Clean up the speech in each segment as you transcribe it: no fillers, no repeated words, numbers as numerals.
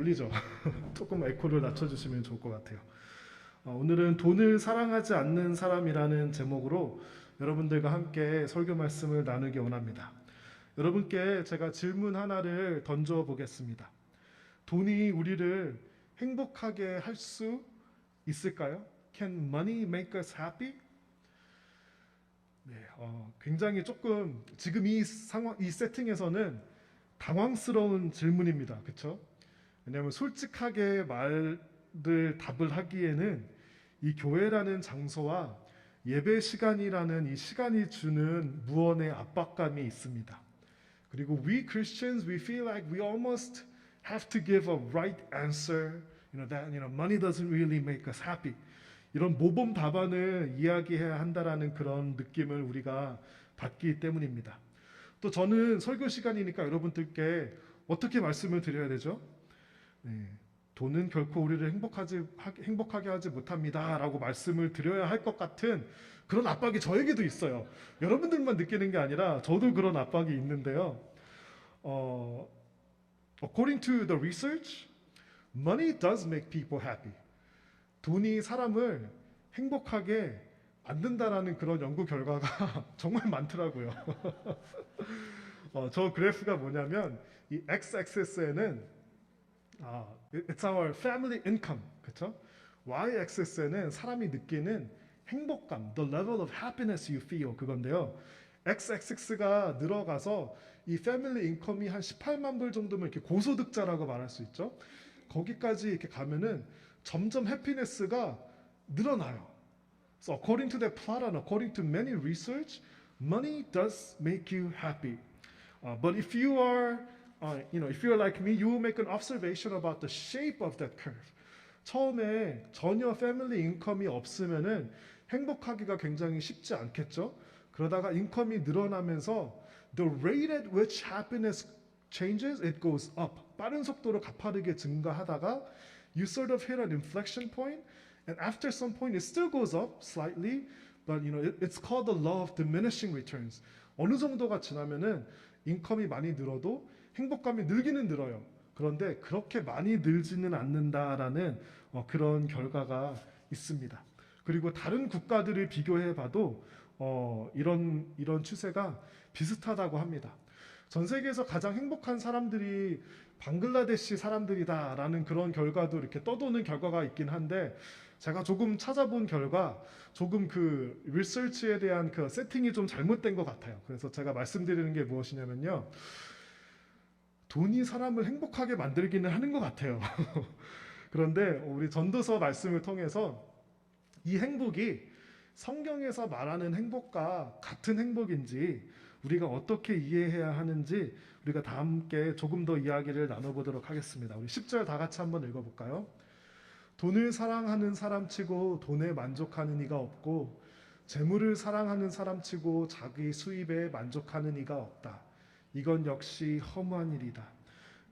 울리죠. 조금 에코를 낮춰주시면 좋을 것 같아요. 오늘은 돈을 사랑하지 않는 사람이라는 제목으로 여러분들과 함께 설교 말씀을 나누기 원합니다. 여러분께 제가 질문 하나를 던져 보겠습니다. 돈이 우리를 행복하게 할 수 있을까요? Can money make us happy? 네, 굉장히 조금 지금 이 상황, 이 세팅에서는 당황스러운 질문입니다. 그렇죠? 왜냐하면 솔직하게 답을 하기에는 이 교회라는 장소와 예배 시간이라는 이 시간이 주는 무언의 압박감이 있습니다. 그리고 we Christians, we feel like we almost have to give a right answer. That money doesn't really make us happy. 이런 모범 답안을 이야기해야 한다라는 그런 느낌을 우리가 받기 때문입니다. 또 저는 설교 시간이니까 여러분들께 어떻게 말씀을 드려야 되죠? 네, 돈은 결코 우리를 행복하게 하지 못합니다 라고 말씀을 드려야 할 것 같은 그런 압박이 저에게도 있어요. 여러분들만 느끼는 게 아니라 저도 그런 압박이 있는데요. According to the research, money does make people happy. 돈이 사람을 행복하게 만든다라는 그런 연구 결과가 정말 많더라고요. 저 그래프가 뭐냐면 이 x-axis에는 it's our family income, 그렇죠? y-axis에는 사람이 느끼는 행복감, the level of happiness you feel 그건데요. x-axis가 늘어가서 이 family income이 한 18만 불 정도면 이렇게 고소득자라고 말할 수 있죠. 거기까지 이렇게 가면은 점점 해피니스가 늘어나요. So according to that plot and according to many research, money does make you happy. But if you are, if you're like me, you will make an observation about the shape of that curve. 처음에 전혀 패밀리 인컴이 없으면은 행복하기가 굉장히 쉽지 않겠죠. 그러다가 인컴이 늘어나면서 the rate at which happiness changes, it goes up. 빠른 속도로 가파르게 증가하다가 you sort of hit an inflection point, and after some point it still goes up slightly, but it's called the law of diminishing returns. 어느 정도가 지나면은 인컴이 많이 늘어도 행복감이 늘기는 늘어요. 그런데 그렇게 많이 늘지는 않는다라는 그런 결과가 있습니다. 그리고 다른 국가들을 비교해봐도 이런 추세가 비슷하다고 합니다. 전 세계에서 가장 행복한 사람들이 방글라데시 사람들이다라는 그런 결과도 이렇게 떠도는 결과가 있긴 한데 제가 조금 찾아본 결과 조금 그 리서치에 대한 그 세팅이 좀 잘못된 것 같아요. 그래서 제가 말씀드리는 게 무엇이냐면요. 돈이 사람을 행복하게 만들기는 하는 것 같아요. 그런데 우리 전도서 말씀을 통해서 이 행복이 성경에서 말하는 행복과 같은 행복인지 우리가 어떻게 이해해야 하는지 우리가 다 함께 조금 더 이야기를 나눠보도록 하겠습니다. 우리 10절 다 같이 한번 읽어볼까요? 돈을 사랑하는 사람치고 돈에 만족하는 이가 없고 재물을 사랑하는 사람치고 자기 수입에 만족하는 이가 없다. 이건 역시 허무한 일이다.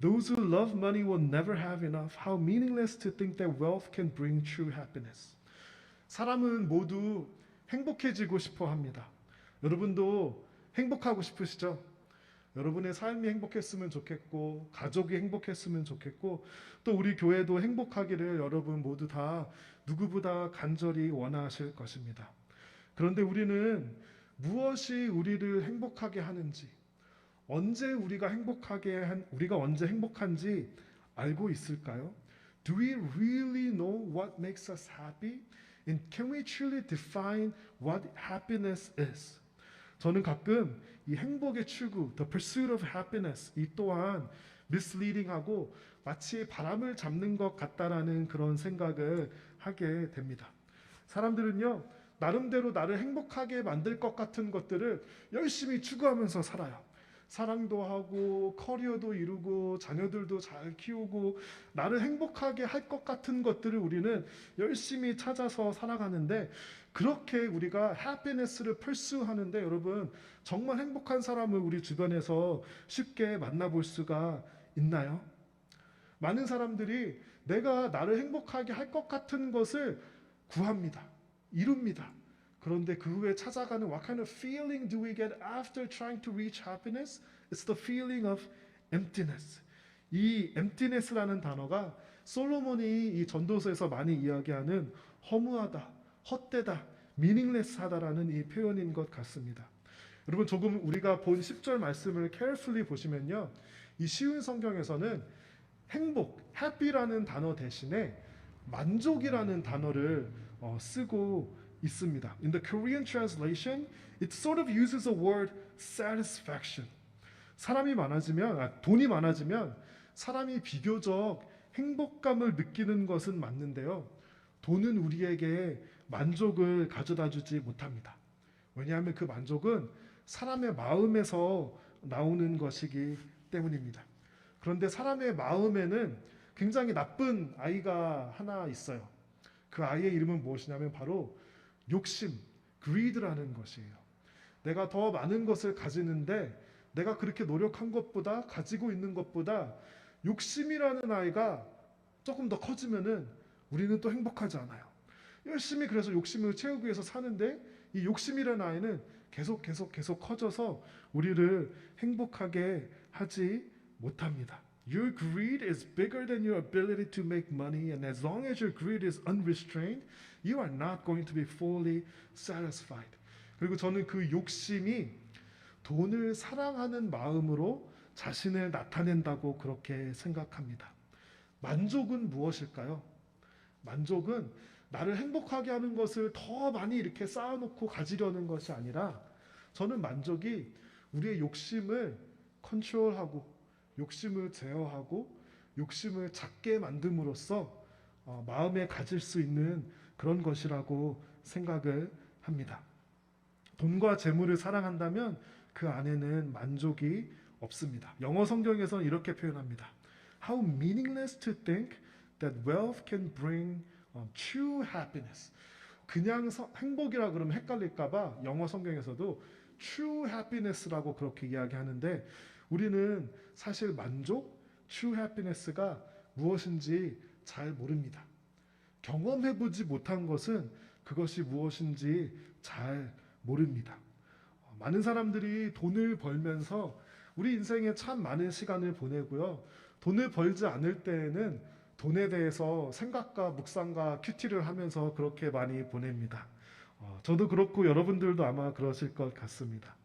Those who love money will never have enough. How meaningless to think that wealth can bring true happiness. 사람은 모두 행복해지고 싶어 합니다. 여러분도 행복하고 싶으시죠? 여러분의 삶이 행복했으면 좋겠고 가족이 행복했으면 좋겠고 또 우리 교회도 행복하기를 여러분 모두 다 누구보다 간절히 원하실 것입니다. 그런데 우리는 무엇이 우리를 행복하게 하는지 언제 우리가 언제 행복한지 알고 있을까요? Do we really know what makes us happy? And can we truly define what happiness is? 저는 가끔 이 행복의 추구, the pursuit of happiness, 이 또한 misleading하고 마치 바람을 잡는 것 같다라는 그런 생각을 하게 됩니다. 사람들은요, 나름대로 나를 행복하게 만들 것 같은 것들을 열심히 추구하면서 살아요. 사랑도 하고 커리어도 이루고 자녀들도 잘 키우고 나를 행복하게 할 것 같은 것들을 우리는 열심히 찾아서 살아가는데 그렇게 우리가 해피니스를 pursue하는데 여러분 정말 행복한 사람을 우리 주변에서 쉽게 만나볼 수가 있나요? 많은 사람들이 내가 나를 행복하게 할 것 같은 것을 구합니다. 이룹니다. 그런데 그 후에 찾아가는 what kind of feeling do we get after trying to reach happiness? It's the feeling of emptiness. 이 emptiness라는 단어가 솔로몬이 이 전도서에서 많이 이야기하는 허무하다, 헛되다, meaningless하다라는 이 표현인 것 같습니다. 여러분 조금 우리가 본 10절 말씀을 carefully 보시면요. 이 쉬운 성경에서는 행복, happy라는 단어 대신에 만족이라는 단어를 쓰고 있습니다. In the Korean translation, it sort of uses the word satisfaction. 돈이 많아지면 사람이 비교적 행복감을 느끼는 것은 맞는데요. 돈은 우리에게 만족을 가져다 주지 못합니다. 왜냐하면 그 만족은 사람의 마음에서 나오는 것이기 때문입니다. 그런데 사람의 마음에는 굉장히 나쁜 아이가 하나 있어요. 그 아이의 이름은 무엇이냐면 바로 욕심, greed라는 것이에요. 내가 더 많은 것을 가지는데 내가 그렇게 노력한 것보다 가지고 있는 것보다 욕심이라는 아이가 조금 더 커지면은 우리는 또 행복하지 않아요. 열심히 그래서 욕심을 채우기 위해서 사는데 이 욕심이라는 아이는 계속 커져서 우리를 행복하게 하지 못합니다. Your greed is bigger than your ability to make money, and as long as your greed is unrestrained, you are not going to be fully satisfied. 그리고 저는 그 욕심이 돈을 사랑하는 마음으로 자신을 나타낸다고 그렇게 생각합니다. 만족은 무엇일까요? 만족은 나를 행복하게 하는 것을 더 많이 이렇게 쌓아놓고 가지려는 것이 아니라 저는 만족이 우리의 욕심을 컨트롤하고 욕심을 제어하고 욕심을 작게 만듦으로써 마음에 가질 수 있는 그런 것이라고 생각을 합니다. 돈과 재물을 사랑한다면 그 안에는 만족이 없습니다. 영어 성경에서는 이렇게 표현합니다. How meaningless to think that wealth can bring true happiness. 그냥 행복이라 그러면 헷갈릴까봐 영어 성경에서도 true happiness라고 그렇게 이야기하는데 우리는 사실 만족, true happiness가 무엇인지 잘 모릅니다. 경험해보지 못한 것은 그것이 무엇인지 잘 모릅니다. 많은 사람들이 돈을 벌면서 우리 인생에 참 많은 시간을 보내고요. 돈을 벌지 않을 때에는 돈에 대해서 생각과 묵상과 큐티를 하면서 그렇게 많이 보냅니다. 저도 그렇고 여러분들도 아마 그러실 것 같습니다.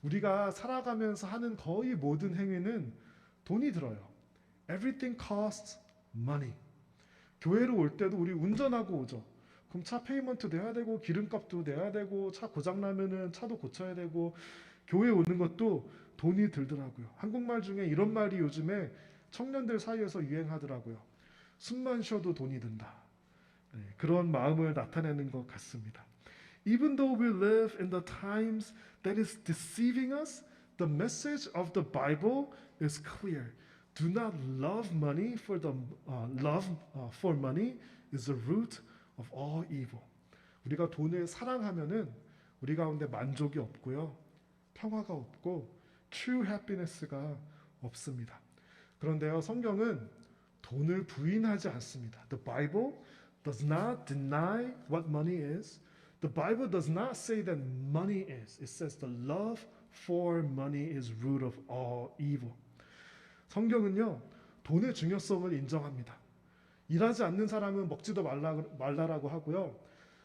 우리가 살아가면서 하는 거의 모든 행위는 돈이 들어요. Everything costs money. 교회로 올 때도 우리 운전하고 오죠. 그럼 차 페이먼트 내야 되고 기름값도 내야 되고 차 고장 나면은 차도 고쳐야 되고 교회 오는 것도 돈이 들더라고요. 한국말 중에 이런 말이 요즘에 청년들 사이에서 유행하더라고요. 숨만 쉬어도 돈이 든다. 네, 그런 마음을 나타내는 것 같습니다. Even though we live in the times that is deceiving us, the message of the Bible is clear. Do not love money, for the love for money is the root of all evil. 우리가 돈을 사랑하면은 우리 가운데 만족이 없고요, 평화가 없고 true happiness가 없습니다. 그런데요, 성경은 돈을 부인하지 않습니다. The Bible does not deny what money is. The Bible does not say that money is. It says the love for money is root of all evil. 성경은요, 돈의 중요성을 인정합니다. 일하지 않는 사람은 먹지도 말라라고 하고요.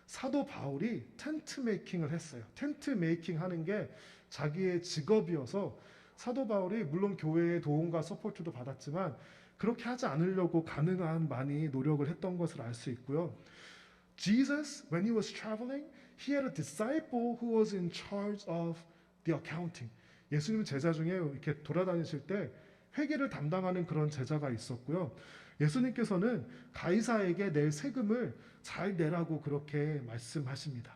사도 바울이 텐트 메이킹을 했어요. 텐트 메이킹 하는 게 자기의 직업이어서 사도 바울이 물론 교회의 도움과 서포트도 받았지만 그렇게 하지 않으려고 가능한 많이 노력을 했던 것을 알 수 있고요. Jesus, when he was traveling, he had a disciple who was in charge of the accounting. 예수님 제자 중에 이렇게 돌아다니실 때 회계를 담당하는 그런 제자가 있었고요. 예수님께서는 가이사에게 낼 세금을 잘 내라고 그렇게 말씀하십니다.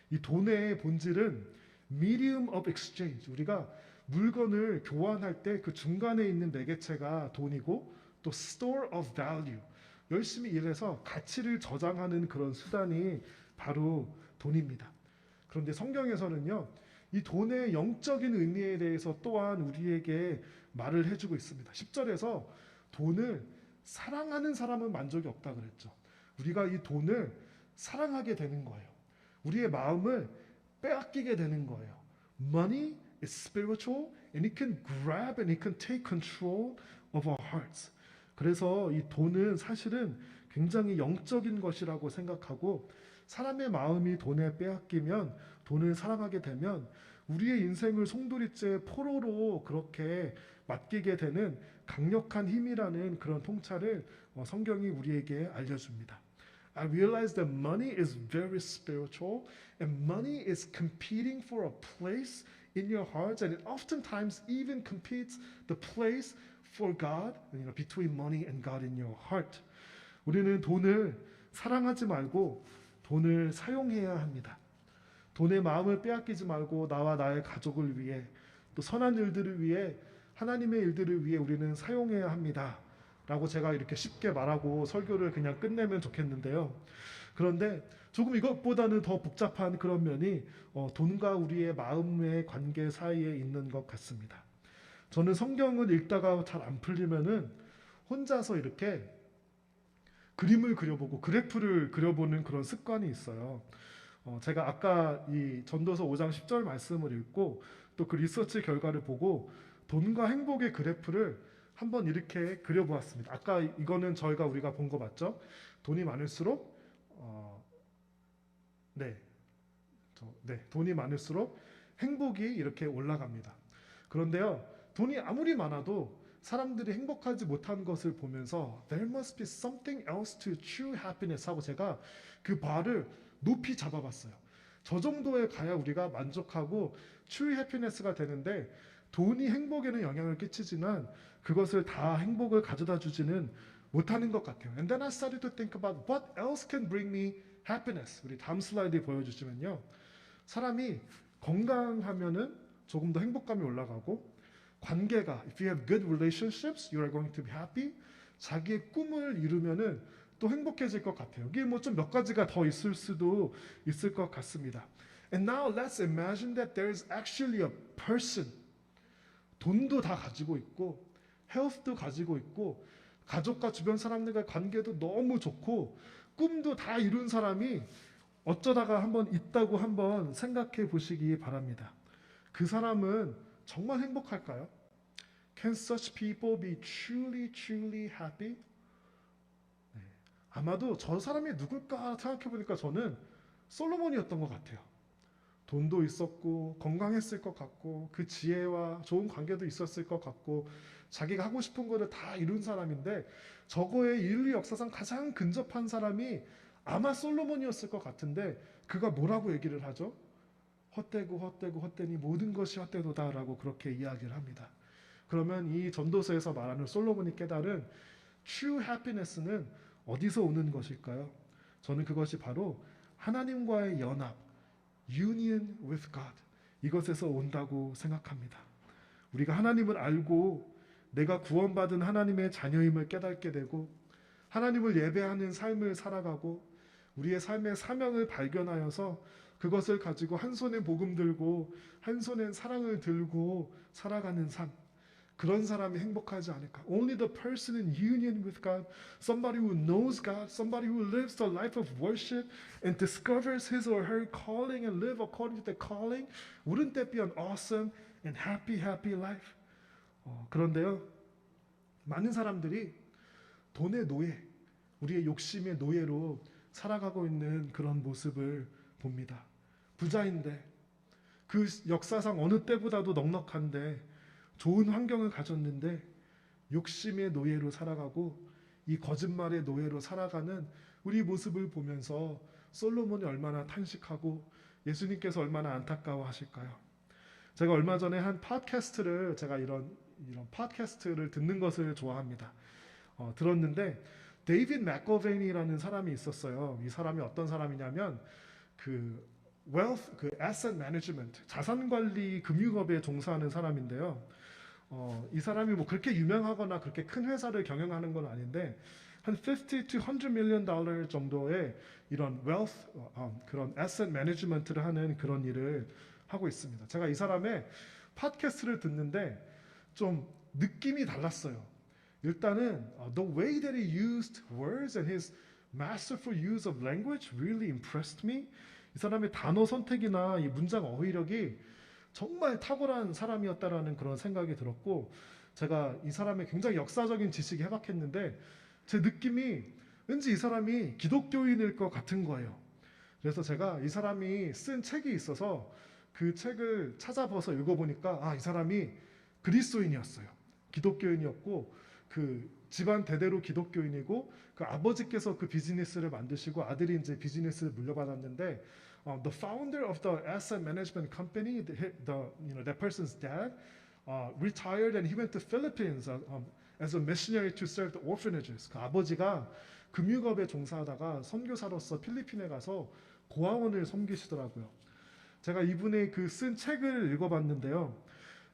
이 돈의 본질은 medium of exchange. 우리가 물건을 교환할 때 그 중간에 있는 매개체가 돈이고 또 store of value. 열심히 일해서 가치를 저장하는 그런 수단이 바로 돈입니다. 그런데 성경에서는요, 이 돈의 영적인 의미에 대해서 또한 우리에게 말을 해주고 있습니다. 10절에서 돈을 사랑하는 사람은 만족이 없다 그랬죠. 우리가 이 돈을 사랑하게 되는 거예요. 우리의 마음을 빼앗기게 되는 거예요. Money is spiritual and it can grab and it can take control of our hearts. 그래서 이 돈은 사실은 굉장히 영적인 것이라고 생각하고 사람의 마음이 돈에 빼앗기면 돈을 사랑하게 되면 우리의 인생을 송두리째 포로로 그렇게 맡기게 되는 강력한 힘이라는 그런 통찰을 성경이 우리에게 알려줍니다. I realize that money is very spiritual and money is competing for a place in your hearts and it oftentimes even competes the place for God, between money and God in your heart. 우리는 돈을 사랑하지 말고 돈을 사용해야 합니다. 돈의 마음을 빼앗기지 말고 나와 나의 가족을 위해 또 선한 일들을 위해 하나님의 일들을 위해 우리는 사용해야 합니다. 라고 제가 이렇게 쉽게 말하고 설교를 그냥 끝내면 좋겠는데요. 그런데 조금 이것보다는 더 복잡한 그런 면이 돈과 우리의 마음의 관계 사이에 있는 것 같습니다. 저는 성경을 읽다가 잘 안 풀리면은 혼자서 이렇게 그림을 그려보고 그래프를 그려보는 그런 습관이 있어요. 제가 아까 이 전도서 5장 10절 말씀을 읽고 또 그 리서치 결과를 보고 돈과 행복의 그래프를 한번 이렇게 그려보았습니다. 아까 이거는 우리가 본 거 맞죠? 돈이 많을수록 돈이 많을수록 행복이 이렇게 올라갑니다. 그런데요, 돈이 아무리 많아도 사람들이 행복하지 못한 것을 보면서 there must be something else to true happiness 하고 제가 그 바를 높이 잡아봤어요. 저 정도에 가야 우리가 만족하고 true happiness가 되는데 돈이 행복에는 영향을 끼치지만 그것을 다 행복을 가져다 주지는 못하는 것 같아요. And then I started to think about what else can bring me happiness. 우리 다음 슬라이드 보여주시면요. 사람이 건강하면은 조금 더 행복감이 올라가고 관계가 if you have good relationships, you are going to be happy. 자기의 꿈을 이루면은 또 행복해질 것 같아요. 이게 뭐 좀 몇 가지가 더 있을 수도 있을 것 같습니다. And now let's imagine that there is actually a person. 돈도 다 가지고 있고 health도 가지고 있고 가족과 주변 사람들과 관계도 너무 좋고 꿈도 다 이룬 사람이 어쩌다가 한번 있다고 한번 생각해 보시기 바랍니다. 그 사람은 정말 행복할까요? Can such people be truly, truly happy? 네. 아마도 저 사람이 누굴까 생각해 보니까 저는 솔로몬이었던 것 같아요. 돈도 있었고 건강했을 것 같고 그 지혜와 좋은 관계도 있었을 것 같고 자기가 하고 싶은 거를 다 이룬 사람인데 저거에 인류 역사상 가장 근접한 사람이 아마 솔로몬이었을 것 같은데 그가 뭐라고 얘기를 하죠? 헛되니 모든 것이 헛되도다라고 그렇게 이야기를 합니다. 그러면 이 전도서에서 말하는 솔로몬이 깨달은 true happiness는 어디서 오는 것일까요? 저는 그것이 바로 하나님과의 연합, union with God, 이것에서 온다고 생각합니다. 우리가 하나님을 알고 내가 구원받은 하나님의 자녀임을 깨닫게 되고 하나님을 예배하는 삶을 살아가고 우리의 삶의 사명을 발견하여서 그것을 가지고 한 손에 복음 들고 한 손에 사랑을 들고 살아가는 삶, 그런 사람이 행복하지 않을까? Only the person in union with God, somebody who knows God, somebody who lives the life of worship and discovers his or her calling and live according to the calling, wouldn't that be an awesome and happy life? 그런데요, 많은 사람들이 돈의 노예, 우리의 욕심의 노예로 살아가고 있는 그런 모습을 봅니다. 부자인데 그 역사상 어느 때보다도 넉넉한데 좋은 환경을 가졌는데 욕심의 노예로 살아가고 이 거짓말의 노예로 살아가는 우리 모습을 보면서 솔로몬이 얼마나 탄식하고 예수님께서 얼마나 안타까워하실까요? 제가 얼마 전에 한 팟캐스트를 제가 이런 팟캐스트를 듣는 것을 좋아합니다. 들었는데 데이빗 맥거베인이라는 사람이 있었어요. 이 사람이 어떤 사람이냐면 그 asset management, 자산 관리 금융업에 종사하는 사람인데요. 이 사람이 뭐 그렇게 유명하거나 그렇게 큰 회사를 경영하는 건 아닌데 한 50 to 100 million 달러 정도의 이런 그런 asset management를 하는 그런 일을 하고 있습니다. 제가 이 사람의 팟캐스트를 듣는데 좀 느낌이 달랐어요. 일단은 the way that he used words and his masterful use of language really impressed me. 이 사람의 단어 선택이나 이 문장 어휘력이 정말 탁월한 사람이었다라는 그런 생각이 들었고 제가 이 사람의 굉장히 역사적인 지식에 해박했는데 제 느낌이 왠지 이 사람이 기독교인일 것 같은 거예요. 그래서 제가 이 사람이 쓴 책이 있어서 그 책을 찾아봐서 읽어보니까 이 사람이 그리스도인이었어요. 기독교인이었고 그 집안 대대로 기독교인이고 그 아버지께서 그 비즈니스를 만드시고 아들이 이제 비즈니스를 물려받았는데 the founder of the asset management company, that person's dad retired and he went to Philippines as a missionary to serve the orphanages. 그 아버지가 금융업에 종사하다가 선교사로서 필리핀에 가서 고아원을 섬기시더라고요. 제가 이분의 그 쓴 책을 읽어봤는데요.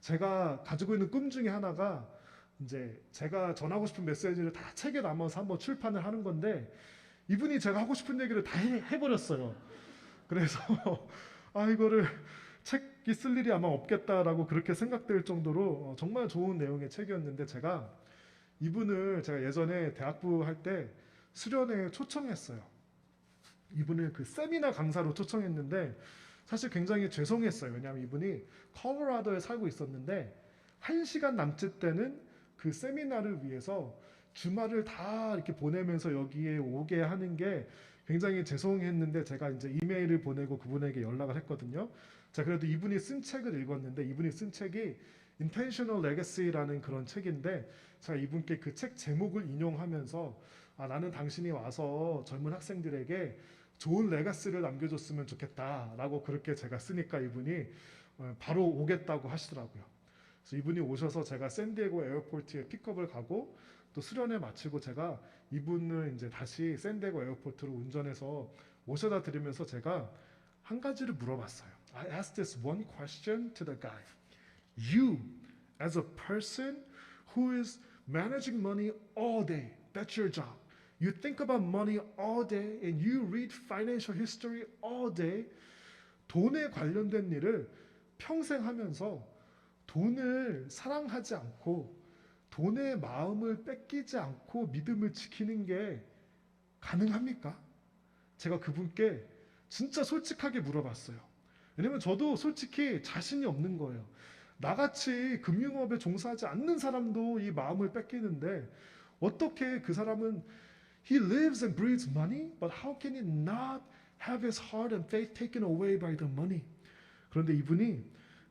제가 가지고 있는 꿈 중에 하나가 이제 제가 전하고 싶은 메시지를 다 책에 담아서 한번 출판을 하는 건데 이분이 제가 하고 싶은 얘기를 다 해버렸어요. 그래서 이거를 책이 쓸 일이 아마 없겠다라고 그렇게 생각될 정도로 정말 좋은 내용의 책이었는데 이분을 제가 예전에 대학부 할 때 수련회에 초청했어요. 이분을 그 세미나 강사로 초청했는데 사실 굉장히 죄송했어요. 왜냐하면 이분이 콜로라도에 살고 있었는데 1시간 남짓 되는 그 세미나를 위해서 주말을 다 이렇게 보내면서 여기에 오게 하는 게 굉장히 죄송했는데 제가 이제 이메일을 보내고 그분에게 연락을 했거든요. 자, 그래도 이분이 쓴 책을 읽었는데 이분이 쓴 책이 Intentional Legacy라는 그런 책인데 제가 이분께 그 책 제목을 인용하면서 나는 당신이 와서 젊은 학생들에게 좋은 레가시를 남겨줬으면 좋겠다라고 그렇게 제가 쓰니까 이분이 바로 오겠다고 하시더라고요. 그래서 이분이 오셔서 제가 샌디에고 에어포트에 픽업을 가고 또 수련회 마치고 제가 이분을 이제 다시 샌디에고 에어포트로 운전해서 모셔다 드리면서 제가 한 가지를 물어봤어요. I asked this one question to the guy. You, as a person who is managing money all day, that's your job. You think about money all day and you read financial history all day. 돈에 관련된 일을 평생 하면서 돈을 사랑하지 않고 돈의 마음을 뺏기지 않고 믿음을 지키는 게 가능합니까? 제가 그분께 진짜 솔직하게 물어봤어요. 왜냐면 저도 솔직히 자신이 없는 거예요. 나같이 금융업에 종사하지 않는 사람도 이 마음을 뺏기는데 어떻게 그 사람은 He lives and breathes money, but how can he not have his heart and faith taken away by the money? 그런데 이분이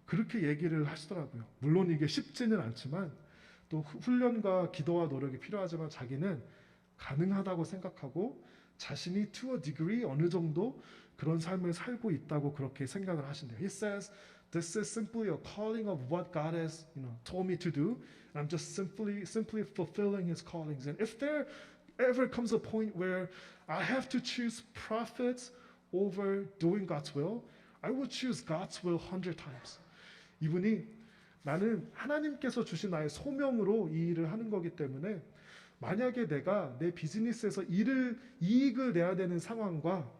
그렇게 얘기를 하시더라고요. 물론 이게 쉽지는 않지만 또 훈련과 기도와 노력이 필요하지만 자기는 가능하다고 생각하고 자신이 to a degree 어느 정도 그런 삶을 살고 있다고 그렇게 생각을 하신대요. He says, this is simply a calling of what God has, told me to do. I'm just simply fulfilling His callings. And if there ever comes a point where I have to choose profits over doing God's will, I will choose God's will 100 times. 이분이 나는 하나님께서 주신 나의 소명으로 이 일을 하는 거기 때문에 만약에 내가 내 비즈니스에서 이익을 내야 되는 상황과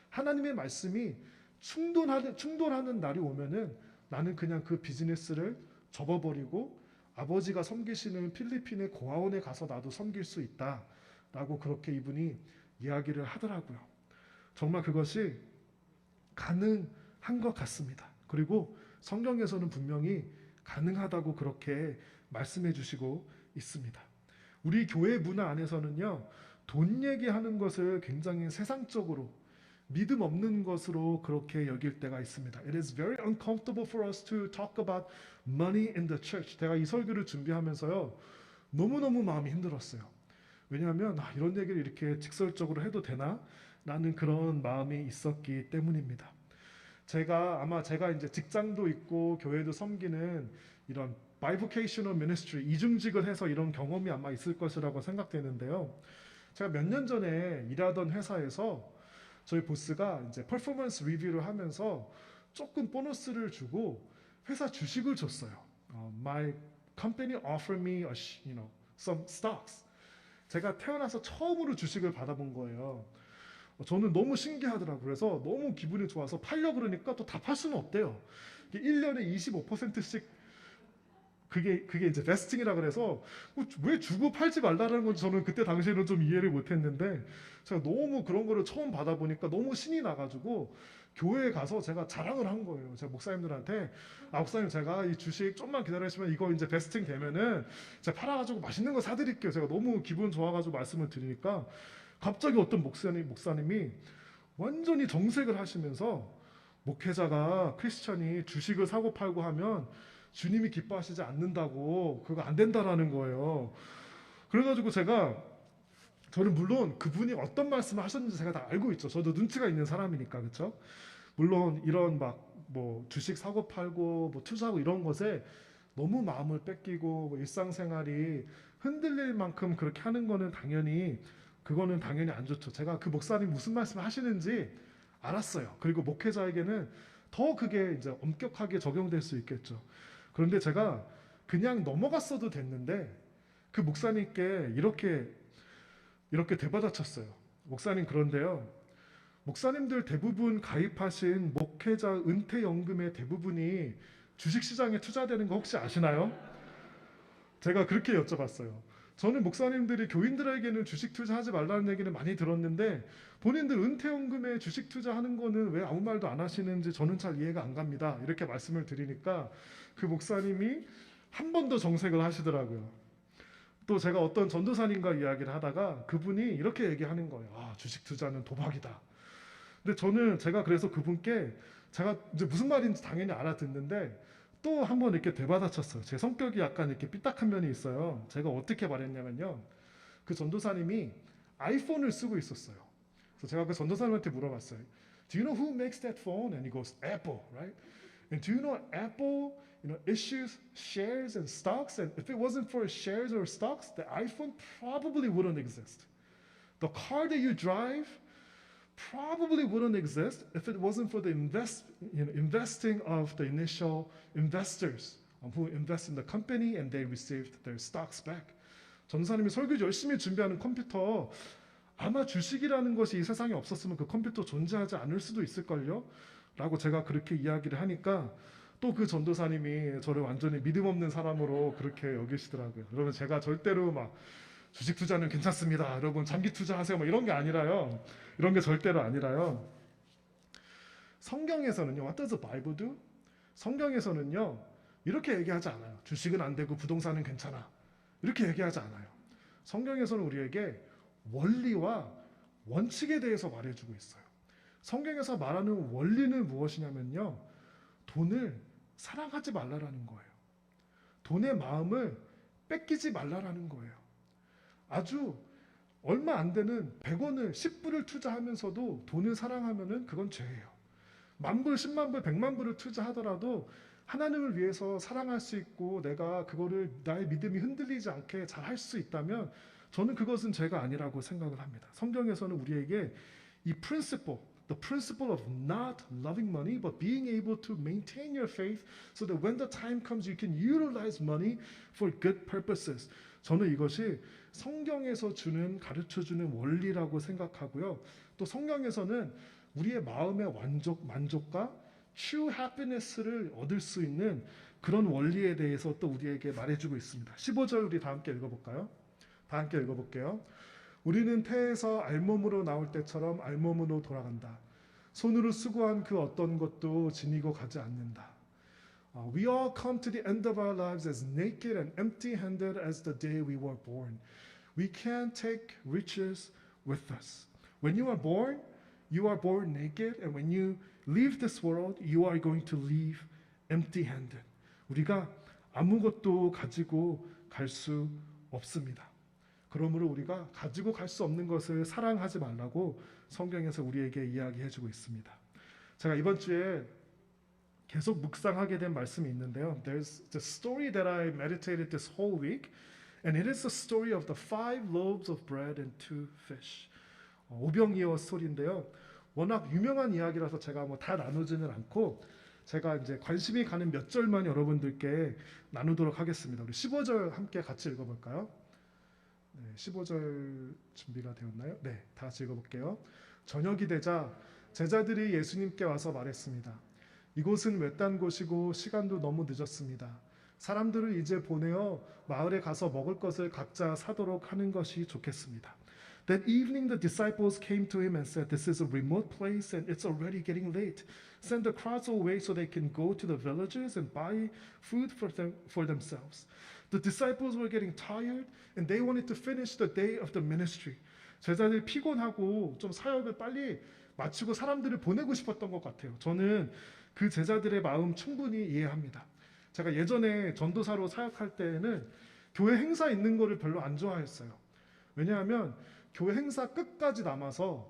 하나님의 말씀이 충돌하는 날이 오면은 나는 그냥 그 비즈니스를 접어버리고 아버지가 섬기시는 필리핀의 고아원에 가서 나도 섬길 수 있다. 라고 그렇게 이분이 이야기를 하더라고요. 정말 그것이 가능한 것 같습니다. 그리고 성경에서는 분명히 가능하다고 그렇게 말씀해 주시고 있습니다. 우리 교회 문화 안에서는요, 돈 얘기하는 것을 굉장히 세상적으로 믿음 없는 것으로 그렇게 여길 때가 있습니다. It is very uncomfortable for us to talk about money in the church. 제가 이 설교를 준비하면서요, 너무너무 마음이 힘들었어요. 왜냐하면 이런 얘기를 이렇게 직설적으로 해도 되나? 라는 그런 마음이 있었기 때문입니다. 제가 이제 직장도 있고 교회도 섬기는 이런 bivocational ministry, 이중직을 해서 이런 경험이 아마 있을 것이라고 생각되는데요. 제가 몇 년 전에 일하던 회사에서 저희 보스가 이제 퍼포먼스 리뷰를 하면서 조금 보너스를 주고 회사 주식을 줬어요. My company offered me some stocks. 제가 태어나서 처음으로 주식을 받아본 거예요. 저는 너무 신기하더라고요. 그래서 너무 기분이 좋아서 팔려 그러니까 또 다 팔 수는 없대요. 1년에 25%씩 그게 이제 베스팅이라 그래서 왜 주고 팔지 말라는 건 저는 그때 당시에는 좀 이해를 못했는데 제가 너무 그런 거를 처음 받아보니까 너무 신이 나가지고 교회에 가서 제가 자랑을 한 거예요. 제가 목사님들한테 목사님 제가 이 주식 좀만 기다리시면 이거 이제 베스팅 되면은 제가 팔아가지고 맛있는 거 사드릴게요. 제가 너무 기분 좋아가지고 말씀을 드리니까 갑자기 어떤 목사님이 완전히 정색을 하시면서 목회자가 크리스천이 주식을 사고 팔고 하면 주님이 기뻐하시지 않는다고 그거 안 된다라는 거예요. 그래가지고 저는 물론 그분이 어떤 말씀을 하셨는지 제가 다 알고 있죠. 저도 눈치가 있는 사람이니까 그렇죠. 물론 이런 막 뭐 주식 사고 팔고 뭐 투자하고 이런 것에 너무 마음을 뺏기고 뭐 일상생활이 흔들릴 만큼 그렇게 하는 거는 그거는 당연히 안 좋죠. 제가 그 목사님 무슨 말씀 하시는지 알았어요. 그리고 목회자에게는 더 그게 이제 엄격하게 적용될 수 있겠죠. 그런데 제가 그냥 넘어갔어도 됐는데 그 목사님께 이렇게 되받아쳤어요. 목사님 그런데요. 목사님들 대부분 가입하신 목회자 은퇴연금의 대부분이 주식시장에 투자되는 거 혹시 아시나요? 제가 그렇게 여쭤봤어요. 저는 목사님들이 교인들에게는 주식 투자하지 말라는 얘기는 많이 들었는데 본인들 은퇴연금에 주식 투자하는 거는 왜 아무 말도 안 하시는지 저는 잘 이해가 안 갑니다. 이렇게 말씀을 드리니까 그 목사님이 한 번 더 정색을 하시더라고요. 또 제가 어떤 전도사님과 이야기를 하다가 그분이 이렇게 얘기하는 거예요. 주식 투자는 도박이다. 근데 제가 그래서 그분께 제가 이제 무슨 말인지 당연히 알아듣는데 또 한 번 이렇게 되받아쳤어요. 제 성격이 약간 이렇게 삐딱한 면이 있어요. 제가 어떻게 말했냐면요. 그 전도사님이 아이폰을 쓰고 있었어요. 그래서 제가 그 전도사님한테 물어봤어요. Do you know who makes that phone? And he goes, Apple, right? And do you know Apple, issues shares and stocks? And if it wasn't for shares or stocks, the iPhone probably wouldn't exist. The car that you drive probably wouldn't exist if it wasn't for the investing of the initial investors who invest in the company and they received their stocks back. 전사님이 설교 열심히 준비하는 컴퓨터 아마 주식이라는 것이 이 세상에 없었으면 그 컴퓨터 존재하지 않을 수도 있을걸요? 라고 제가 그렇게 이야기를 하니까 또 그 전도사님이 저를 완전히 믿음 없는 사람으로 그렇게 여기시더라고요. 여러분 제가 절대로 막 주식 투자는 괜찮습니다. 여러분 장기 투자하세요. 뭐 이런 게 아니라요. 이런 게 절대로 아니라요. 성경에서는요. What does the Bible do? 성경에서는요. 이렇게 얘기하지 않아요. 주식은 안 되고 부동산은 괜찮아. 이렇게 얘기하지 않아요. 성경에서는 우리에게 원리와 원칙에 대해서 말해주고 있어요. 성경에서 말하는 원리는 무엇이냐면요. 돈을 사랑하지 말라라는 거예요. 돈의 마음을 뺏기지 말라라는 거예요. 아주 얼마 안 되는 100원을 10불을 투자하면서도 돈을 사랑하면은 그건 죄예요. 10,000불, 100,000불, 100,000불을 투자하더라도 하나님을 위해서 사랑할 수 있고 내가 그거를 나의 믿음이 흔들리지 않게 잘 할 수 있다면 저는 그것은 죄가 아니라고 생각을 합니다. 성경에서는 우리에게 이 the principle of not loving money but being able to maintain your faith so that when the time comes you can utilize money for good purposes. 저는 이것이 성경에서 가르쳐주는 원리라고 생각하고요. 또 성경에서는 우리의 마음의 만족과 true happiness를 얻을 수 있는 그런 원리에 대해서 또 우리에게 말해주고 있습니다. 15절 우리 다 함께 읽어볼까요? 다 함께 읽어볼게요. 우리는 태에서 알몸으로 나올 때처럼 알몸으로 돌아간다. 손으로 수고한 그 어떤 것도 지니고 가지 않는다. We all come to the end of our lives as naked and empty-handed as the day we were born. We can't take riches with us. When you are born naked, and when you leave this world, you are going to leave empty-handed. 우리가 아무것도 가지고 갈 수 없습니다. 그러므로 우리가 가지고 갈 수 없는 것을 사랑하지 말라고 성경에서 우리에게 이야기해주고 있습니다. 제가 이번 주에 계속 묵상하게 된 말씀이 있는데요. There's the story that I meditated this whole week, and it is the story of the 5 loaves of bread and 2 fish. 오병이어 스토리인데요. 워낙 유명한 이야기라서 제가 뭐 다 나누지는 않고 제가 이제 관심이 가는 몇 절만 여러분들께 나누도록 하겠습니다. 우리 15절 함께 같이 읽어볼까요? 네, 15절 준비가 되었나요? 네, 다 같이 읽어볼게요. 저녁이 되자 제자들이 예수님께 와서 말했습니다. 이곳은 외딴 곳이고 시간도 너무 늦었습니다. 사람들을 이제 보내어 마을에 가서 먹을 것을 각자 사도록 하는 것이 좋겠습니다. That evening the disciples came to him and said, This is a remote place and it's already getting late. Send the crowds away so they can go to the villages and buy food for themselves. The disciples were getting tired and they wanted to finish the day of the ministry. 제자들이 피곤하고 좀 사역을 빨리 마치고 사람들을 보내고 싶었던 것 같아요. 저는 그 제자들의 마음 충분히 이해합니다. 제가 예전에 전도사로 사역할 때에는 교회 행사 있는 거를 별로 안 좋아했어요. 왜냐하면 교회 행사 끝까지 남아서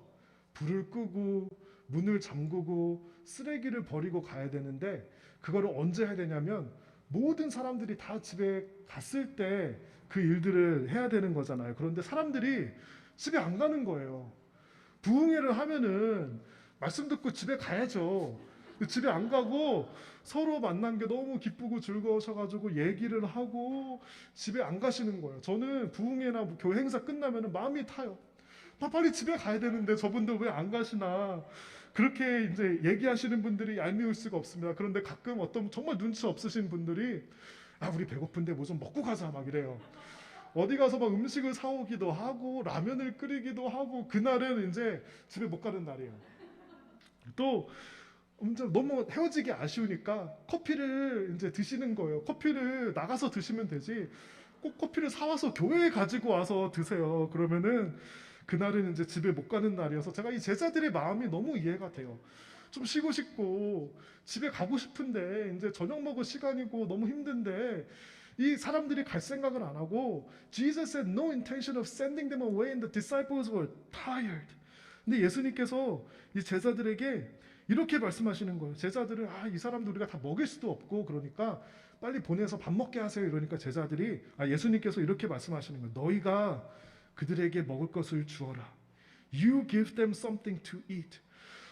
불을 끄고 문을 잠그고 쓰레기를 버리고 가야 되는데 그거를 언제 해야 되냐면 모든 사람들이 다 집에 갔을 때 그 일들을 해야 되는 거잖아요. 그런데 사람들이 집에 안 가는 거예요. 부흥회를 하면은 말씀 듣고 집에 가야죠. 집에 안 가고 서로 만난 게 너무 기쁘고 즐거우셔가지고 얘기를 하고 집에 안 가시는 거예요. 저는 부흥회나 교회 행사 끝나면 마음이 타요. 빨리 집에 가야 되는데 저분들 왜 안 가시나. 그렇게 이제 얘기하시는 분들이 얄미울 수가 없습니다. 그런데 가끔 어떤 정말 눈치 없으신 분들이 우리 배고픈데 뭐 좀 먹고 가자 막 이래요. 어디 가서 막 음식을 사오기도 하고 라면을 끓이기도 하고 그날은 이제 집에 못 가는 날이에요. 또 너무 헤어지기 아쉬우니까 커피를 이제 드시는 거예요. 커피를 나가서 드시면 되지 꼭 커피를 사와서 교회에 가지고 와서 드세요. 그러면은 그날은 이제 집에 못 가는 날이어서 제가 이 제자들의 마음이 너무 이해가 돼요. 좀 쉬고 싶고 집에 가고 싶은데 이제 저녁 먹을 시간이고 너무 힘든데 이 사람들이 갈 생각을 안 하고 Jesus had no intention of sending them away and the disciples were tired. 근데 예수님께서 이 제자들에게 이렇게 말씀하시는 거예요. 제자들은 이 사람들 우리가 다 먹일 수도 없고 그러니까 빨리 보내서 밥 먹게 하세요. 이러니까 제자들이 예수님께서 이렇게 말씀하시는 거예요. 너희가 그들에게 먹을 것을 주어라. You give them something to eat.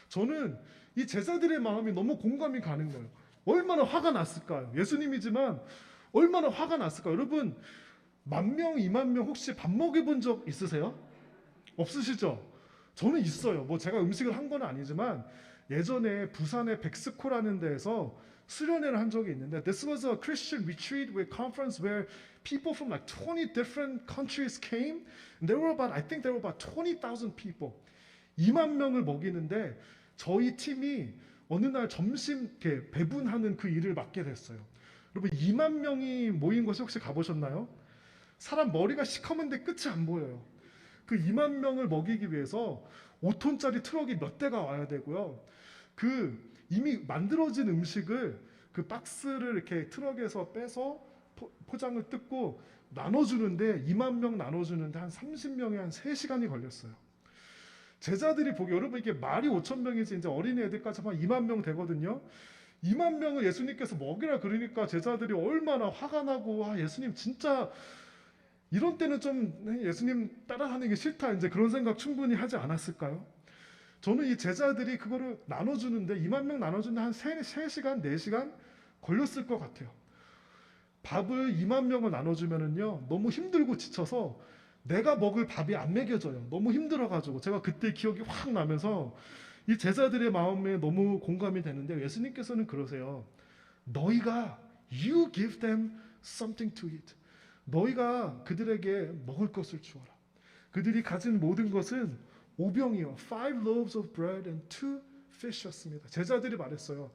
저는 이 제자들의 마음이 너무 공감이 가는 거예요. 얼마나 화가 났을까요? 예수님이지만 얼마나 화가 났을까요? 여러분 10,000명, 20,000명 혹시 밥 먹여본 적 있으세요? 없으시죠? 저는 있어요. 뭐 제가 음식을 한 건 아니지만 예전에 부산의 백스코라는 데에서 수련회를 한 적이 있는데 This was a Christian retreat with conference where people from like 20 different countries came. And there were about, I think there were about 20,000 people. 2만 명을 먹이는데 저희 팀이 어느 날 점심 이렇게 배분하는 그 일을 맡게 됐어요. 여러분 2만 명이 모인 곳에 혹시 가보셨나요? 사람 머리가 시커먼데 끝이 안 보여요. 그 2만 명을 먹이기 위해서 5톤짜리 트럭이 몇 대가 와야 되고요. 그 이미 만들어진 음식을 그 박스를 이렇게 트럭에서 빼서 포장을 뜯고 나눠주는데 2만 명 나눠주는데 한 30명에 한 3시간이 걸렸어요. 제자들이 보기 여러분 이게 말이 5,000명이지 이제 어린애 애들까지 한 2만 명 되거든요. 2만 명을 예수님께서 먹이라 그러니까 제자들이 얼마나 화가 나고 예수님 진짜 이런 때는 좀 예수님 따라하는 게 싫다 이제 그런 생각 충분히 하지 않았을까요? 저는 이 제자들이 그거를 나눠주는데 2만 명 나눠주는데 한 3시간, 4시간 걸렸을 것 같아요. 밥을 2만 명을 나눠주면은요 너무 힘들고 지쳐서 내가 먹을 밥이 안 먹여져요. 너무 힘들어가지고 제가 그때 기억이 확 나면서 이 제자들의 마음에 너무 공감이 되는데 예수님께서는 그러세요. 너희가 you give them something to eat. 너희가 그들에게 먹을 것을 주어라. 그들이 가진 모든 것은 5병이요. 5 loaves of bread and 2 fish였습니다. 제자들이 말했어요.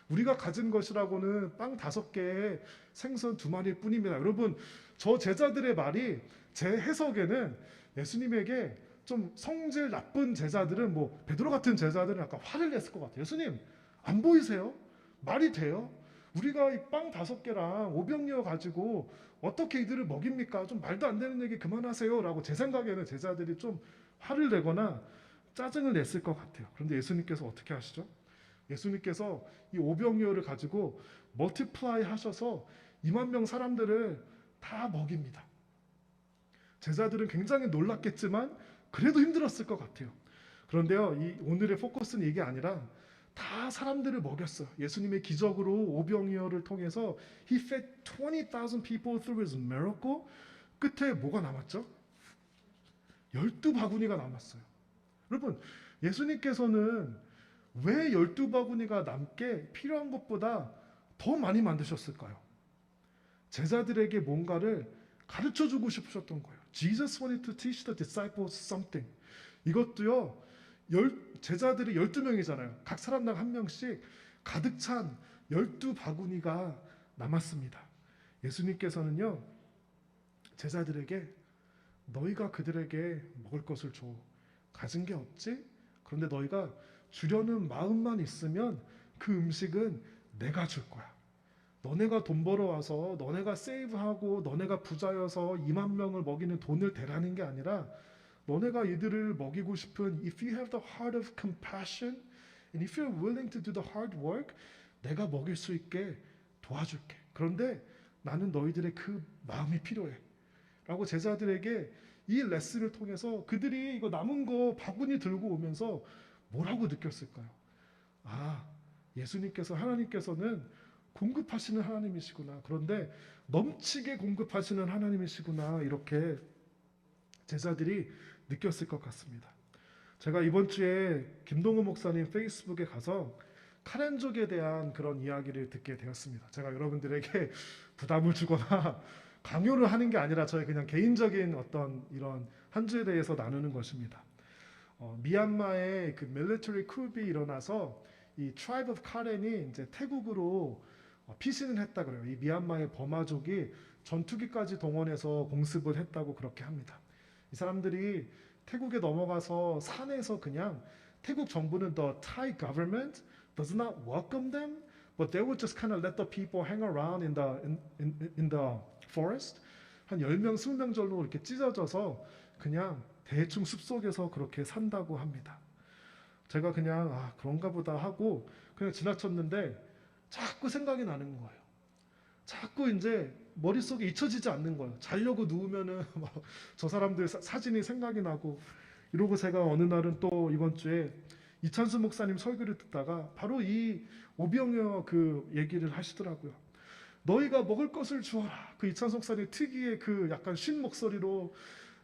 우리가 가진 것이라고는 빵 5개에 생선 2마리일 뿐입니다. 여러분 저 제자들의 말이 제 해석에는 예수님에게 좀 성질 나쁜 제자들은 뭐 베드로 같은 제자들은 약간 화를 냈을 것 같아요. 예수님 안 보이세요? 말이 돼요? 우리가 이 빵 5개랑 5병이어 가지고 어떻게 이들을 먹입니까? 좀 말도 안 되는 얘기 그만하세요 라고 제 생각에는 제자들이 좀 화를 내거나 짜증을 냈을 것 같아요. 그런데 예수님께서 어떻게 하시죠? 예수님께서 이 5병이어를 가지고 멀티플라이 하셔서 2만 명 사람들을 다 먹입니다. 제자들은 굉장히 놀랐겠지만 그래도 힘들었을 것 같아요. 그런데요, 이 오늘의 포커스는 이게 아니라 다 사람들을 먹였어요. 예수님의 기적으로 오병이어를 통해서 He fed 20,000 people through His miracle. 끝에 뭐가 남았죠? 12바구니가 남았어요. 여러분, 예수님께서는 왜 12바구니가 남게 필요한 것보다 더 많이 만드셨을까요? 제자들에게 뭔가를 가르쳐 주고 싶으셨던 거예요. Jesus wanted to teach the disciples something. 이것도요, 제자들이 12명이잖아요. 각 사람당 한 명씩 가득 찬 12바구니가 남았습니다. 예수님께서는요, 제자들에게 너희가 그들에게 먹을 것을 줘. 가진 게 없지? 그런데 너희가 주려는 마음만 있으면 그 음식은 내가 줄 거야. 너네가 돈 벌어와서 너네가 세이브하고 너네가 부자여서 2만 명을 먹이는 돈을 대라는 게 아니라 너네가 이들을 먹이고 싶은 if you have the heart of compassion and if you're willing to do the hard work, 내가 먹일 수 있게 도와줄게. 그런데 나는 너희들의 그 마음이 필요해. 라고 제자들에게 이 레슨을 통해서 그들이 이거 남은 거 바구니 들고 오면서 뭐라고 느꼈을까요? 아, 예수님께서, 하나님께서는 공급하시는 하나님이시구나. 그런데 넘치게 공급하시는 하나님이시구나. 이렇게 제자들이 느꼈을 것 같습니다. 제가 이번 주에 김동호 목사님 페이스북에 가서 카렌족에 대한 그런 이야기를 듣게 되었습니다. 제가 여러분들에게 부담을 주거나 강요를 하는 게 아니라 저의 그냥 개인적인 어떤 이런 한 주에 대해서 나누는 것입니다. 미얀마의 그 밀리터리 쿱이 일어나서 이 트라이브 오브 카렌이 이제 태국으로 피신을 했다 그래요. 이 미얀마의 버마족이 전투기까지 동원해서 공습을 했다고 그렇게 합니다. 이 사람들이 태국에 넘어가서 산에서 그냥 태국 정부는 the Thai government does not welcome them, but they would just kind of let the people hang around in the forest. 한 10명, 20명 정도 이렇게 찢어져서 그냥 대충 숲속에서 그렇게 산다고 합니다. 제가 그냥 그런가 보다 하고 그냥 지나쳤는데 자꾸 생각이 나는 거예요. 자꾸 이제 머릿속에 잊혀지지 않는 거예요. 자려고 누우면은 저 사람들 사진이 생각이 나고 이러고 제가 어느 날은 또 이번 주에 이찬수 목사님 설교를 듣다가 바로 이 오병이어 그 얘기를 하시더라고요. 너희가 먹을 것을 주어라. 그 이찬수 목사님 특유의 그 약간 쉰 목소리로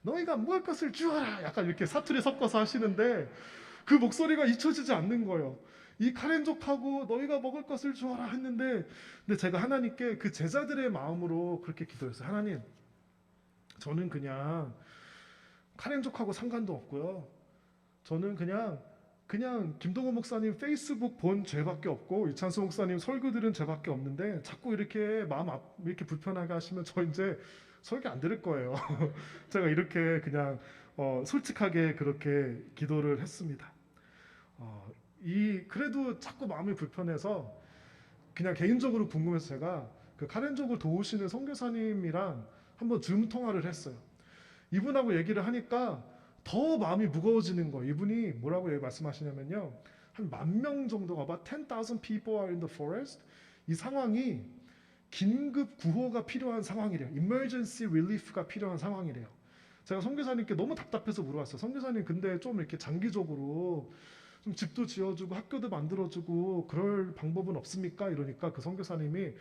너희가 먹을 것을 주어라. 약간 이렇게 사투리 섞어서 하시는데 그 목소리가 잊혀지지 않는 거예요. 이 카렌족하고 너희가 먹을 것을 주어라 했는데, 근데 제가 하나님께 그 제자들의 마음으로 그렇게 기도했어요. 하나님, 저는 그냥 카렌족하고 상관도 없고요. 저는 그냥 김동호 목사님 페이스북 본 죄밖에 없고 이찬수 목사님 설교 들은 죄밖에 없는데 자꾸 이렇게 이렇게 불편하게 하시면 저 이제 설교 안 들을 거예요. 제가 이렇게 그냥 솔직하게 그렇게 기도를 했습니다. 그래도 자꾸 마음이 불편해서 그냥 개인적으로 궁금해서 제가 그 카렌족을 도우시는 선교사님이랑 한번 줌 통화를 했어요. 이분하고 얘기를 하니까 더 마음이 무거워지는 거예요. 이분이 뭐라고 말씀하시냐면요. 한 10,000명 정도가 about 10,000 people are in the forest. 이 상황이 긴급 구호가 필요한 상황이래요. emergency relief가 필요한 상황이래요. 제가 선교사님께 너무 답답해서 물어봤어요. 선교사님 근데 좀 이렇게 장기적으로 좀 집도 지어주고 학교도 만들어주고 그럴 방법은 없습니까? 이러니까 그 선교사님이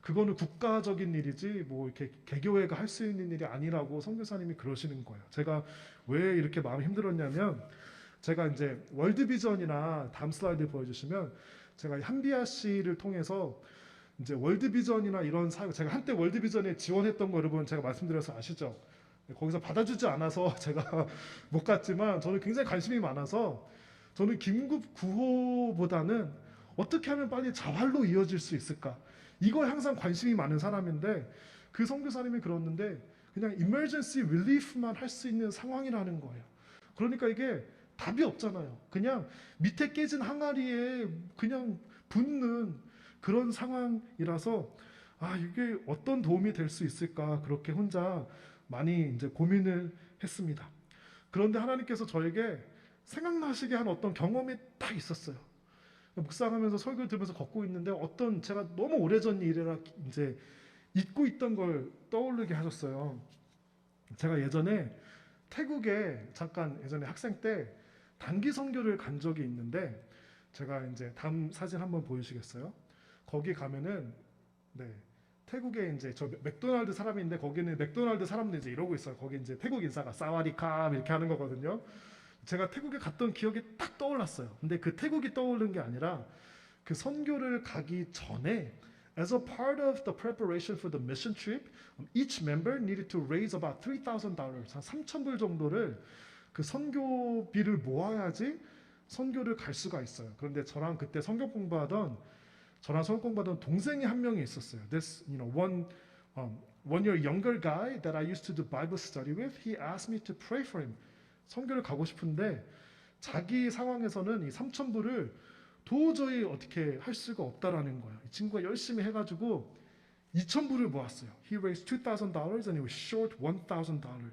그거는 국가적인 일이지 뭐 이렇게 개교회가 할 수 있는 일이 아니라고 선교사님이 그러시는 거예요. 제가 왜 이렇게 마음이 힘들었냐면 제가 이제 월드비전이나 다음 슬라이드 보여주시면 제가 한비아 씨를 통해서 이제 월드비전이나 이런 사역, 제가 한때 월드비전에 지원했던 거 여러분 제가 말씀드려서 아시죠? 거기서 받아주지 않아서 제가 못 갔지만 저는 굉장히 관심이 많아서 저는 긴급 구호보다는 어떻게 하면 빨리 자활로 이어질 수 있을까? 이거에 항상 관심이 많은 사람인데 그 선교사님이 그러는데 그냥 emergency relief만 할 수 있는 상황이라는 거예요. 그러니까 이게 답이 없잖아요. 그냥 밑에 깨진 항아리에 그냥 붓는 그런 상황이라서 이게 어떤 도움이 될 수 있을까? 그렇게 혼자 많이 이제 고민을 했습니다. 그런데 하나님께서 저에게 생각나시게 한 어떤 경험이 딱 있었어요. 묵상하면서 설교를 들으면서 걷고 있는데 어떤 제가 너무 오래전 일이라 이제 잊고 있던 걸 떠오르게 하셨어요. 제가 예전에 태국에 잠깐 예전에 학생 때 단기 선교를 간 적이 있는데 제가 이제 다음 사진 한번 보여주시겠어요? 거기 가면은 태국에 이제 저 맥도날드 사람인데 거기는 맥도날드 사람들 이제 이러고 있어요. 거기 이제 태국 인사가 사와디캅 이렇게 하는 거거든요. 제가 태국에 갔던 기억이 딱 떠올랐어요. 근데 그 태국이 떠오른 게 아니라 그 선교를 가기 전에 As a part of the preparation for the mission trip, each member needed to raise about $3,000, 한 3,000불 정도를 그 선교비를 모아야지 선교를 갈 수가 있어요. 그런데 저랑 성경 공부하던 동생이 한 명이 있었어요. This, one year younger guy that I used to do Bible study with, he asked me to pray for him. 선교를 가고 싶은데 자기 상황에서는 이 3,000불을 도저히 어떻게 할 수가 없다라는 거예요. 이 친구가 열심히 해가지고 2,000불을 모았어요. He raised $2,000 and he was short $1,000.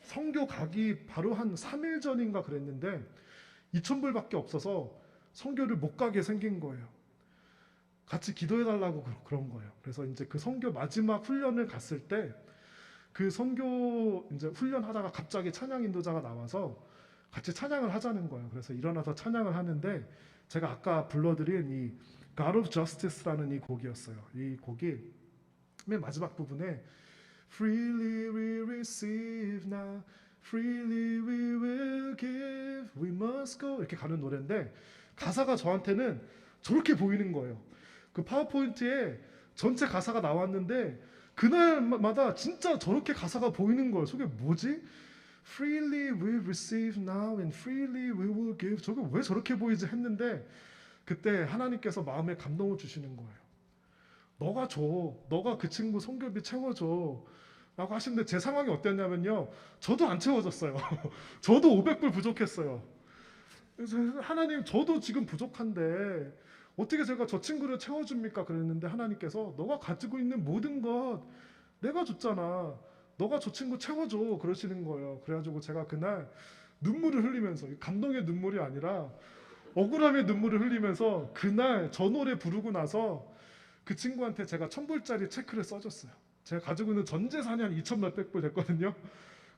선교 가기 바로 한 3일 전인가 그랬는데 2,000불밖에 없어서 선교를 못 가게 생긴 거예요. 같이 기도해달라고 그런 거예요. 그래서 이제 그 선교 마지막 훈련을 갔을 때 그 선교 이제 훈련하다가 갑자기 찬양 인도자가 나와서 같이 찬양을 하자는 거예요. 그래서 일어나서 찬양을 하는데 제가 아까 불러드린 이 God of Justice라는 이 곡이었어요. 이 곡이 맨 마지막 부분에 Freely we receive now, freely we will give, we must go 이렇게 가는 노래인데 가사가 저한테는 저렇게 보이는 거예요. 그 파워포인트에 전체 가사가 나왔는데 그날마다 진짜 저렇게 가사가 보이는 거예요. 저게 뭐지? Freely we receive now and freely we will give. 저게 왜 저렇게 보이지 했는데 그때 하나님께서 마음에 감동을 주시는 거예요. 너가 줘. 너가 그 친구 선교비 채워줘. 라고 하시는데 제 상황이 어땠냐면요. 저도 안 채워졌어요. 저도 500불 부족했어요. 그래서 하나님 저도 지금 부족한데 어떻게 제가 저 친구를 채워줍니까? 그랬는데 하나님께서 너가 가지고 있는 모든 것 내가 줬잖아. 너가 저 친구 채워줘. 그러시는 거예요. 그래가지고 제가 그날 눈물을 흘리면서 감동의 눈물이 아니라 억울함의 눈물을 흘리면서 그날 저 노래 부르고 나서 그 친구한테 제가 1,000불짜리 체크를 써줬어요. 제가 가지고 있는 전 재산이 한 2천 몇백 불 됐거든요.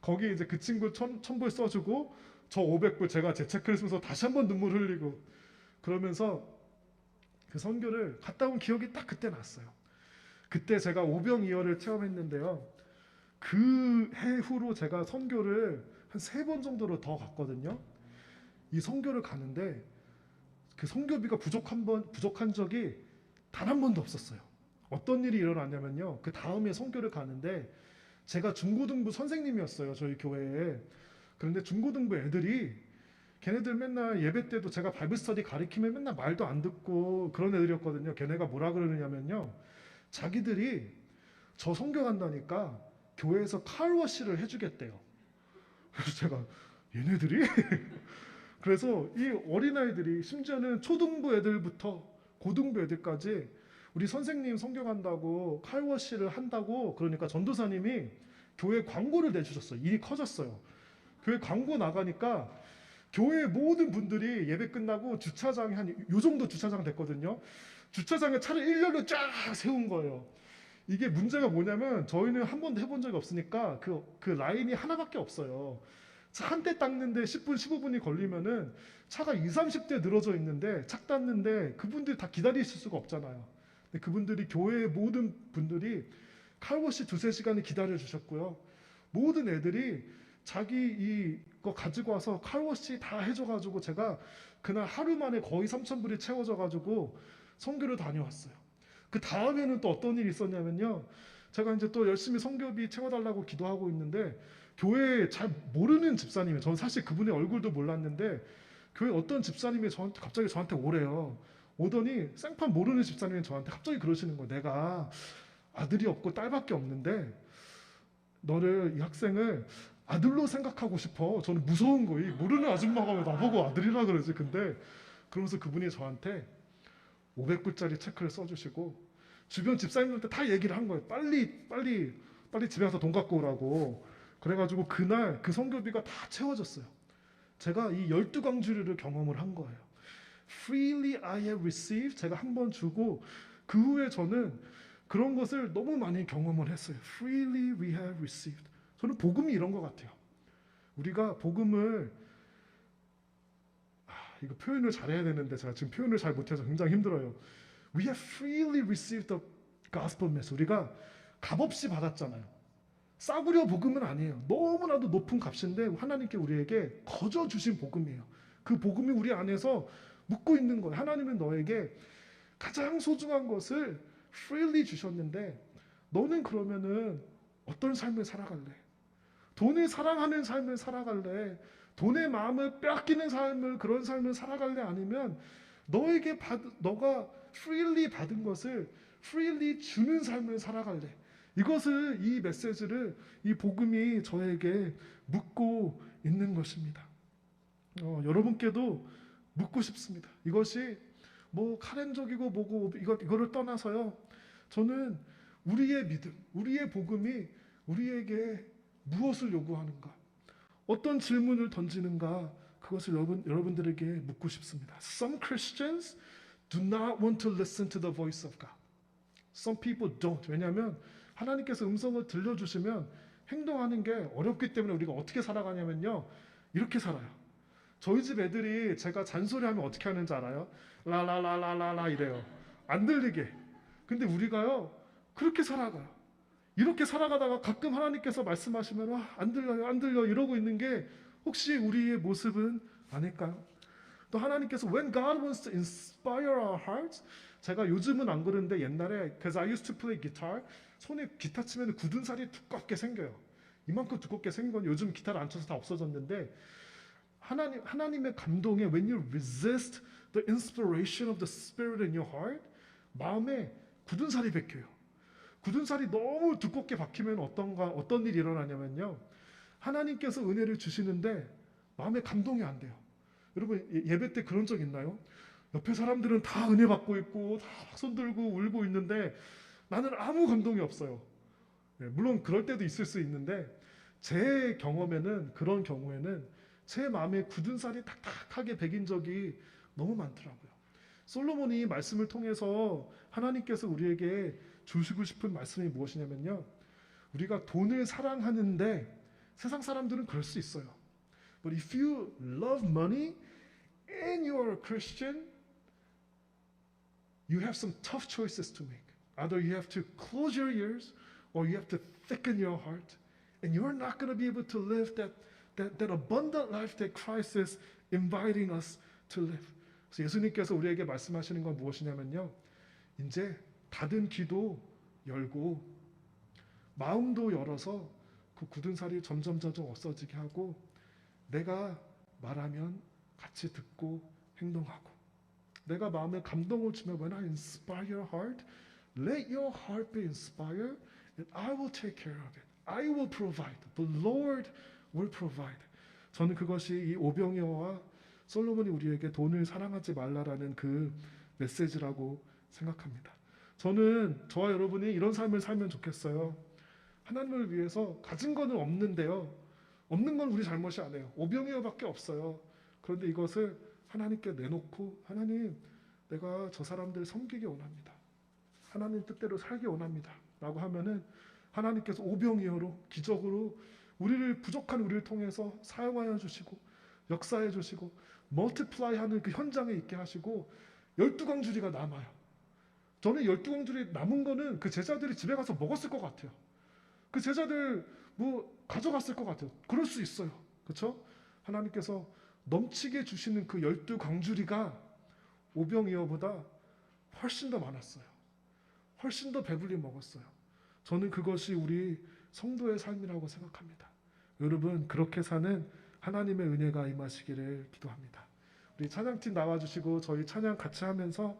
거기에 이제 그 친구 1,000불 써주고 저 500불 제가 제 체크를 쓰면서 다시 한번 눈물 흘리고 그러면서 그 선교를 갔다 온 기억이 딱 그때 났어요. 그때 제가 오병이어를 체험했는데요. 그 해후로 제가 선교를 한 3번 정도로 더 갔거든요. 이 선교를 가는데 그 선교비가 부족한 적이 단 한 번도 없었어요. 어떤 일이 일어났냐면요. 그 다음에 선교를 가는데 제가 중고등부 선생님이었어요. 저희 교회에. 그런데 중고등부 애들이 걔네들 맨날 예배 때도 제가 바이블 스터디 가르치면 맨날 말도 안 듣고 그런 애들이었거든요. 걔네가 뭐라 그러느냐면요. 자기들이 저 선교 간다니까 교회에서 카르워시를 해주겠대요. 그래서 제가 얘네들이? 그래서 이 어린아이들이 심지어는 초등부 애들부터 고등부 애들까지 우리 선생님 선교 간다고 카르워시를 한다고 그러니까 전도사님이 교회 광고를 내주셨어요. 일이 커졌어요. 교회 광고 나가니까 교회 모든 분들이 예배 끝나고 주차장에 한 요 정도 주차장 됐거든요. 주차장에 차를 일렬로 쫙 세운 거예요. 이게 문제가 뭐냐면 저희는 한 번도 해본 적이 없으니까 그 라인이 하나밖에 없어요. 차 한 대 닦는데 10분, 15분이 걸리면은 차가 20, 30대 늘어져 있는데 착 닦는데 그분들이 다 기다리실 수가 없잖아요. 근데 그분들이 교회의 모든 분들이 칼워시 2-3시간을 기다려 주셨고요. 모든 애들이 자기 이거 가지고 와서 칼워시 다 해줘가지고 제가 그날 하루 만에 거의 3,000불이 채워져가지고 선교를 다녀왔어요. 그 다음에는 또 어떤 일이 있었냐면요. 제가 이제 또 열심히 선교비 채워달라고 기도하고 있는데 교회에 잘 모르는 집사님이 저는 사실 그분의 얼굴도 몰랐는데 교회 어떤 집사님이 갑자기 저한테 오래요. 오더니 생판 모르는 집사님이 저한테 갑자기 그러시는 거예요. 내가 아들이 없고 딸밖에 없는데 너를 이 학생을 아들로 생각하고 싶어. 저는 무서운 거예요. 모르는 아줌마가 왜 나보고 아들이라 그러지. 근데 그러면서 그분이 저한테 500불짜리 체크를 써주시고 주변 집사님들한테 다 얘기를 한 거예요. 빨리 집에 가서 돈 갖고 오라고. 그래가지고 그날 그 선교비가 다 채워졌어요. 제가 이 12강주리를 경험을 한 거예요. Freely I have received. 제가 한 번 주고 그 후에 저는 그런 것을 너무 많이 경험을 했어요. Freely we have received. 저는 복음이 이런 것 같아요. 우리가 복음을 이거 표현을 잘해야 되는데 제가 지금 표현을 잘 못해서 굉장히 힘들어요. We have freely received the gospel message. 우리가 값없이 받았잖아요. 싸구려 복음은 아니에요. 너무나도 높은 값인데 하나님께 우리에게 거저 주신 복음이에요. 그 복음이 우리 안에서 묻고 있는 거예요. 하나님은 너에게 가장 소중한 것을 freely 주셨는데 너는 그러면은 어떤 삶을 살아갈래? 돈을 사랑하는 삶을 살아갈래? 돈의 마음을 빼앗기는 삶을 그런 삶을 살아갈래? 아니면 너가 freely 받은 것을 freely 주는 삶을 살아갈래? 이것을 이 메시지를 이 복음이 저에게 묻고 있는 것입니다. 여러분께도 묻고 싶습니다. 이것이 뭐 카렌적이고 뭐고 이거를 떠나서요. 저는 우리의 믿음, 우리의 복음이 우리에게 무엇을 요구하는가, 어떤 질문을 던지는가, 그것을 여러분들에게 묻고 싶습니다. Some Christians do not want to listen to the voice of God. Some people don't. 왜냐하면 하나님께서 음성을 들려주시면 행동하는 게 어렵기 때문에 우리가 어떻게 살아가냐면요, 이렇게 살아요. 저희 집 애들이 제가 잔소리하면 어떻게 하는지 알아요? 라라라라라라 이래요. 안 들리게. 근데 우리가요, 그렇게 살아가요. 이렇게 살아가다가 가끔 하나님께서 말씀하시면 안 들려요, 안 들려 이러고 있는 게 혹시 우리의 모습은 아닐까요? 또 하나님께서 when God wants to inspire our hearts, 제가 요즘은 안 그러는데 옛날에 because I used to play guitar, 손에 기타 치면 굳은 살이 두껍게 생겨요. 이만큼 두껍게 생긴 건 요즘 기타를 안 쳐서 다 없어졌는데 하나님의 감동에 when you resist the inspiration of the Spirit in your heart, 마음에 굳은 살이 박혀요. 굳은 살이 너무 두껍게 박히면 어떤 일이 일어나냐면요, 하나님께서 은혜를 주시는데 마음에 감동이 안 돼요. 여러분 예배 때 그런 적 있나요? 옆에 사람들은 다 은혜 받고 있고 다 손 들고 울고 있는데 나는 아무 감동이 없어요. 물론 그럴 때도 있을 수 있는데 제 경험에는 그런 경우에는 제 마음에 굳은 살이 탁탁하게 배긴 적이 너무 많더라고요. 솔로몬이 말씀을 통해서 하나님께서 우리에게 주시고 싶은 말씀이 무엇이냐면요, 우리가 돈을 사랑하는데 세상 사람들은 그럴 수 있어요. But if you love money and you're a Christian, you have some tough choices to make. Either you have to close your ears or you have to thicken your heart. And you're not going to be able to live that abundant life that Christ is inviting us to live. 그래서 예수님께서 우리에게 말씀하시는 건 무엇이냐면요, 이제 닫은 귀도 열고 마음도 열어서 그 굳은 살이 점점 없어지게 하고 내가 말하면 같이 듣고 행동하고, 내가 마음에 감동을 주면 when I inspire your heart, let your heart be inspired and I will take care of it. I will provide. The Lord will provide. 저는 그것이 이 오병이어와 솔로몬이 우리에게 돈을 사랑하지 말라라는 그 메시지라고 생각합니다. 저는 저와 여러분이 이런 삶을 살면 좋겠어요. 하나님을 위해서 가진 거는 없는데요, 없는 건 우리 잘못이 아니에요. 오병이어밖에 없어요. 그런데 이것을 하나님께 내놓고, 하나님 내가 저 사람들 섬기기 원합니다, 하나님 뜻대로 살기 원합니다 라고 하면은 하나님께서 오병이어로 기적으로 부족한 우리를 통해서 사용하여 주시고 역사해 주시고 멀티플라이하는 그 현장에 있게 하시고 12광주리가 남아요. 저는 12광주리 남은 거는 그 제자들이 집에 가서 먹었을 것 같아요. 그 제자들 뭐 가져갔을 것 같아요. 그럴 수 있어요. 그렇죠? 하나님께서 넘치게 주시는 그 12광주리가 오병이어보다 훨씬 더 많았어요. 훨씬 더 배불리 먹었어요. 저는 그것이 우리 성도의 삶이라고 생각합니다. 여러분 그렇게 사는 하나님의 은혜가 임하시기를 기도합니다. 우리 찬양팀 나와주시고 저희 찬양 같이 하면서